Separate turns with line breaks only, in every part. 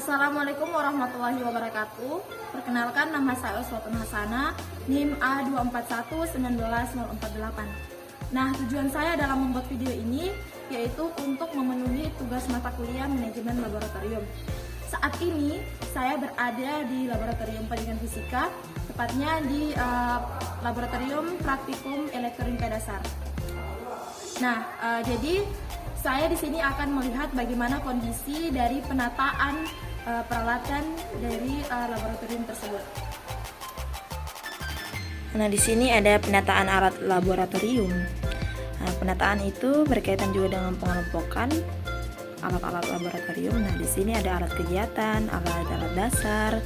Assalamualaikum warahmatullahi wabarakatuh. Perkenalkan, nama saya Uswatun Hasanah, NIM A241919048. Nah, tujuan saya dalam membuat video ini yaitu untuk memenuhi tugas mata kuliah manajemen laboratorium. Saat ini saya berada di Laboratorium Pendidikan Fisika, tepatnya di Laboratorium Praktikum Elektronika Dasar. Nah, jadi saya di sini akan melihat bagaimana kondisi dari penataan peralatan dari laboratorium tersebut.
Nah, di sini ada penataan alat laboratorium. Nah, penataan itu berkaitan juga dengan pengelompokan alat-alat laboratorium. Nah, di sini ada alat kegiatan, alat-alat dasar,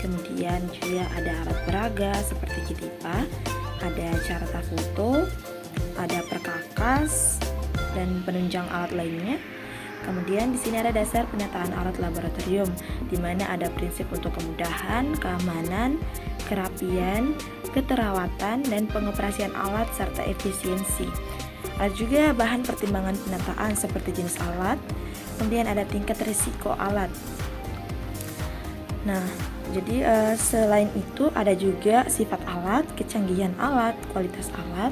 kemudian juga ada alat peraga seperti kitipa, ada carta foto, ada perkakas, dan penunjang alat lainnya. Kemudian di sini ada dasar penataan alat laboratorium, di mana ada prinsip untuk kemudahan, keamanan, kerapian, keterawatan, dan pengoperasian alat serta efisiensi. Ada juga bahan pertimbangan penataan seperti jenis alat, kemudian ada tingkat risiko alat. Nah, jadi selain itu ada juga sifat alat, kecanggihan alat, kualitas alat,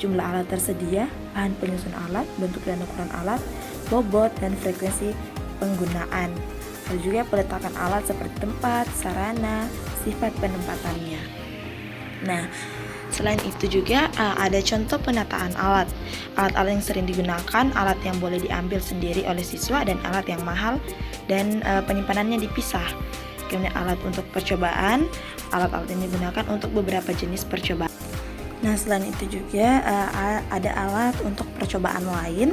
jumlah alat tersedia, bahan penyusun alat, bentuk dan ukuran alat, bobot dan frekuensi penggunaan. Ada juga peletakan alat seperti tempat, sarana, sifat penempatannya. Nah, selain itu juga ada contoh penataan alat. Alat-alat yang sering digunakan, alat yang boleh diambil sendiri oleh siswa, dan alat yang mahal dan penyimpanannya dipisah. Kemudian alat untuk percobaan, alat-alat yang digunakan untuk beberapa jenis percobaan. Nah, selain itu juga ada alat untuk percobaan lain.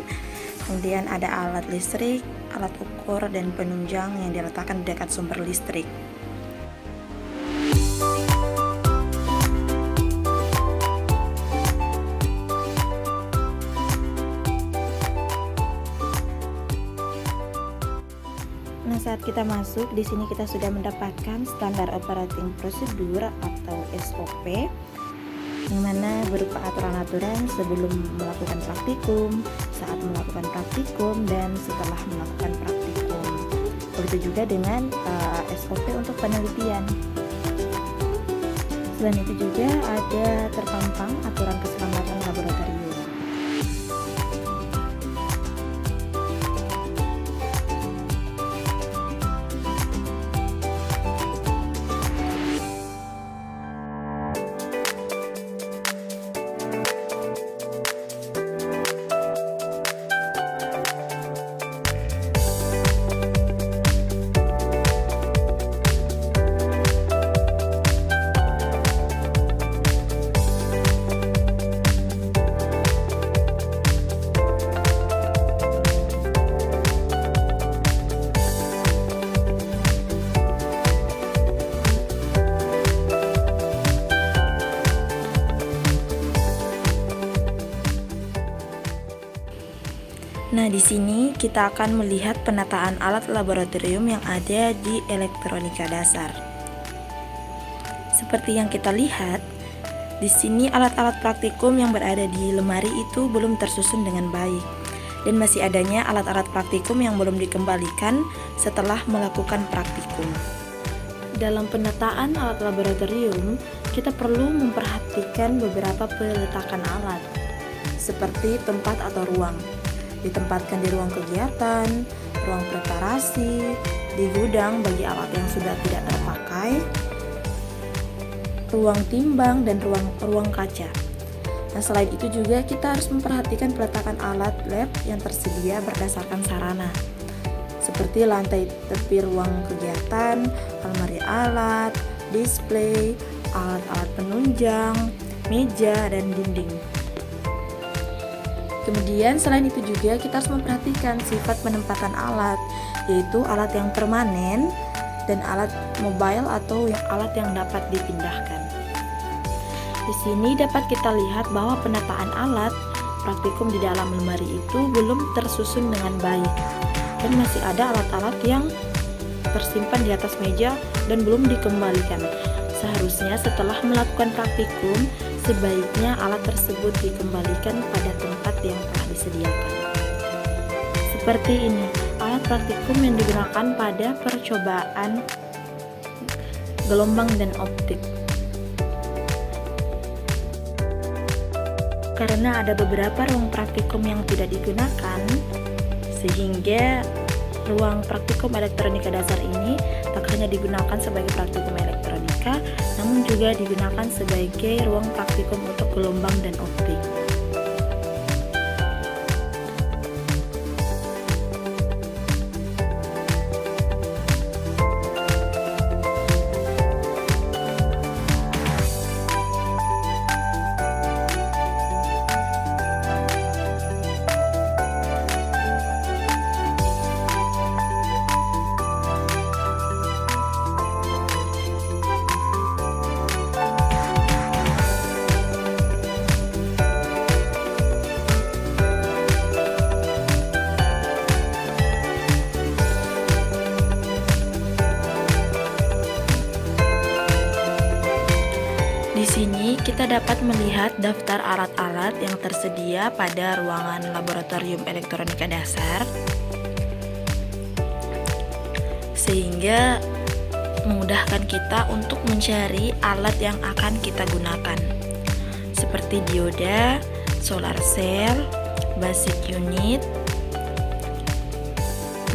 Kemudian ada alat listrik, alat ukur, dan penunjang yang diletakkan di dekat sumber listrik. Nah, saat kita masuk di sini kita sudah mendapatkan standar operating procedure atau SOP, yang mana berupa aturan-aturan sebelum melakukan praktikum, saat melakukan praktikum, dan setelah melakukan praktikum. Begitu juga dengan SOP untuk penelitian. Selain itu juga ada terpampang aturan keselamatan laboratorium. Nah, di sini kita akan melihat penataan alat laboratorium yang ada di elektronika dasar. Seperti yang kita lihat, di sini alat-alat praktikum yang berada di lemari itu belum tersusun dengan baik, dan masih adanya alat-alat praktikum yang belum dikembalikan setelah melakukan praktikum. Dalam penataan alat laboratorium, kita perlu memperhatikan beberapa peletakan alat, seperti tempat atau ruang. Ditempatkan di ruang kegiatan, ruang preparasi, di gudang bagi alat yang sudah tidak terpakai, ruang timbang, dan ruang kaca. Nah, selain itu juga kita harus memperhatikan peletakan alat lab yang tersedia berdasarkan sarana, seperti lantai tepi ruang kegiatan, almari alat, display, alat-alat penunjang, meja, dan dinding. Kemudian selain itu juga kita harus memperhatikan sifat penempatan alat, yaitu alat yang permanen dan alat mobile atau alat yang dapat dipindahkan. Di sini dapat kita lihat bahwa penataan alat praktikum di dalam lemari itu belum tersusun dengan baik, dan masih ada alat-alat yang tersimpan di atas meja dan belum dikembalikan. Seharusnya setelah melakukan praktikum, sebaiknya alat tersebut dikembalikan pada tempat yang telah disediakan. Seperti ini. alat praktikum yang digunakan pada percobaan gelombang dan optik. Karena ada beberapa ruang praktikum yang tidak digunakan, sehingga ruang praktikum elektronika dasar ini tak hanya digunakan sebagai praktikum elektronika, namun juga digunakan sebagai ruang praktikum untuk gelombang dan optik. Di sini kita dapat melihat daftar alat-alat yang tersedia pada ruangan laboratorium elektronika dasar, sehingga memudahkan kita untuk mencari alat yang akan kita gunakan, seperti dioda, solar cell, basic unit,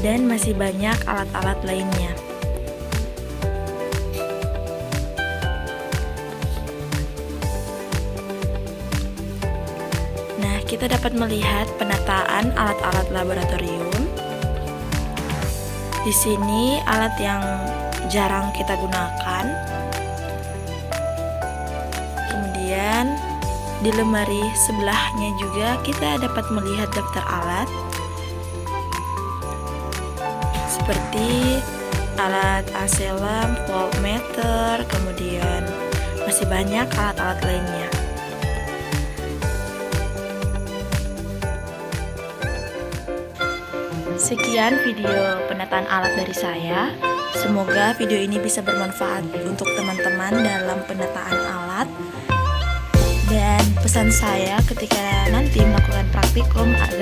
dan masih banyak alat-alat lainnya. Nah, kita dapat melihat penataan alat-alat laboratorium. Di sini alat yang jarang kita gunakan. Kemudian di lemari sebelahnya juga kita dapat melihat daftar alat seperti alat AC lamp, voltmeter, kemudian masih banyak alat-alat lainnya. Sekian video penataan alat dari saya. Semoga video ini bisa bermanfaat untuk teman-teman dalam penataan alat. Dan pesan saya ketika nanti melakukan praktikum adalah